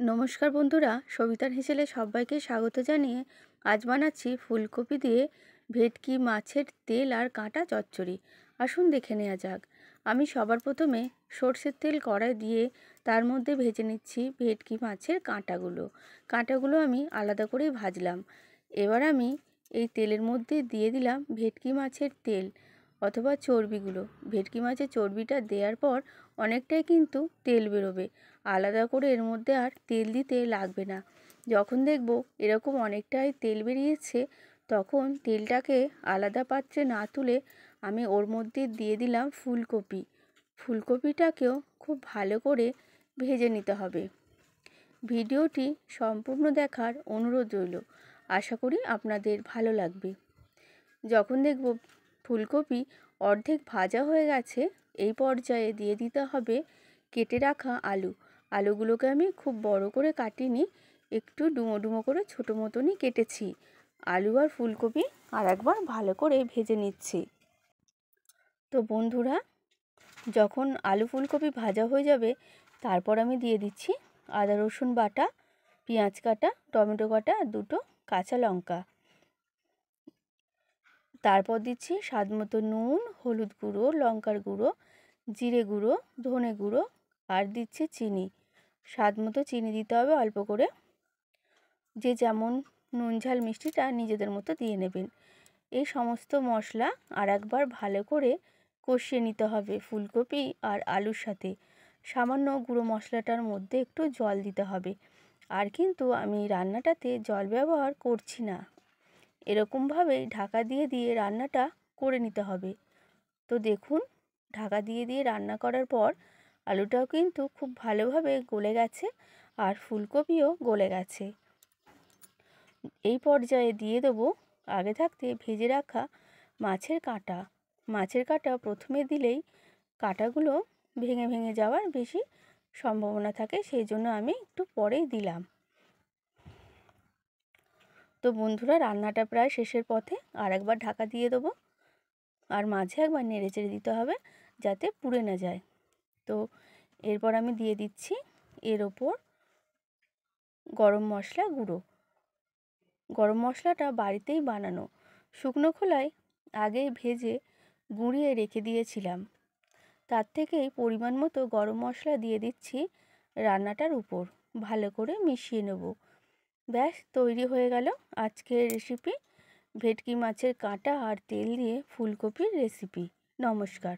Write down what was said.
নমস্কার বন্ধুরা, সবিতার হেসেলে সবাইকে স্বাগত জানিয়ে আজ বানাচ্ছি ফুলকপি দিয়ে ভেটকি মাছের তেল আর কাঁটা চচ্চড়ি। আসুন দেখে নেওয়া যাক। আমি সবার প্রথমে সর্ষের তেল কড়াই দিয়ে তার মধ্যে ভেজে নিচ্ছি ভেটকি মাছের কাঁটাগুলো আমি আলাদা করে ভাজলাম। এবার আমি এই তেলের মধ্যে দিয়ে দিলাম ভেটকি মাছের তেল অথবা চর্বিগুলো। ভেটকি মাছের চর্বিটা দেওয়ার পর অনেকটাই কিন্তু তেল বেরোবে, আলাদা করে এর মধ্যে আর তেল দিতে লাগবে না। যখন দেখব এরকম অনেকটাই তেল বেরিয়েছে, তখন তেলটাকে আলাদা পাত্রে না তুলে আমি ওর মধ্যে দিয়ে দিলাম ফুলকপিটাকেও খুব ভালো করে ভেজে নিতে হবে। ভিডিওটি সম্পূর্ণ দেখার অনুরোধ রইল, আশা করি আপনাদের ভালো লাগবে। যখন দেখব ফুলকপি অর্ধেক ভাজা হয়ে গেছে, এই পর্যায়ে দিয়ে দিতে হবে কেটে রাখা আলুগুলোকে আমি খুব বড় করে কাটিনি, একটু ডুমো ডুমো করে ছোটো মতনই কেটেছি। আলু আর ফুলকপি আর একবার ভালো করে ভেজে নিচ্ছি। তো বন্ধুরা, যখন আলু ফুলকপি ভাজা হয়ে যাবে, তারপর আমি দিয়ে দিচ্ছি আদা রসুন বাটা, পেঁয়াজ কাটা, টমেটো কাটা, দুটো কাঁচা লঙ্কা। তারপর দিচ্ছি স্বাদ মতো নুন, হলুদ গুঁড়ো, লঙ্কার গুঁড়ো, জিরে গুঁড়ো, ধনে গুঁড়ো, আর দিচ্ছি চিনি। স্বাদ মতো চিনি দিতে হবে অল্প করে, যে যেমন নুন ঝাল মিষ্টিটা নিজেদের মতো দিয়ে নেবেন। এই সমস্ত মশলা আর একবার ভালো করে কষিয়ে নিতে হবে ফুলকপি আর আলুর সাথে। সামান্য গুঁড়ো মশলাটার মধ্যে একটু জল দিতে হবে, আর কিন্তু আমি রান্নাটাতে জল ব্যবহার করছি না। এরকমভাবেই ঢাকা দিয়ে দিয়ে রান্নাটা করে নিতে হবে। তো দেখুন, ঢাকা দিয়ে দিয়ে রান্না করার পর আলুটাও কিন্তু খুব ভালোভাবে গলে গেছে আর ফুলকপিও গলে গেছে। এই পর্যায়ে দিয়ে দেবো আগে থাকতে ভেজে রাখা মাছের কাঁটা প্রথমে দিলেই কাঁটাগুলো ভেঙে ভেঙে যাওয়ার বেশি সম্ভাবনা থাকে, সেই জন্য আমি একটু পরেই দিলাম। তো বন্ধুরা, রান্নাটা প্রায় শেষের পথে, আর একবার ঢাকা দিয়ে দেবো আর মাঝে একবার নেড়ে চেড়ে দিতে হবে যাতে পুড়ে না যায়। তো এরপর আমি দিয়ে দিচ্ছি এর ওপর গরম মশলা গুঁড়ো। গরম মশলাটা বাড়িতেই বানানো, শুকনো খোলায় আগেই ভেজে গুঁড়িয়ে রেখে দিয়েছিলাম। তার থেকেই পরিমাণ মতো গরম মশলা দিয়ে দিচ্ছি রান্নাটার উপর, ভালো করে মিশিয়ে নেব। ব্যাস, তৈরি হয়ে গেল আজকের রেসিপি ভেটকি মাছের কাঁটা আর তেল দিয়ে ফুলকপির রেসিপি। নমস্কার।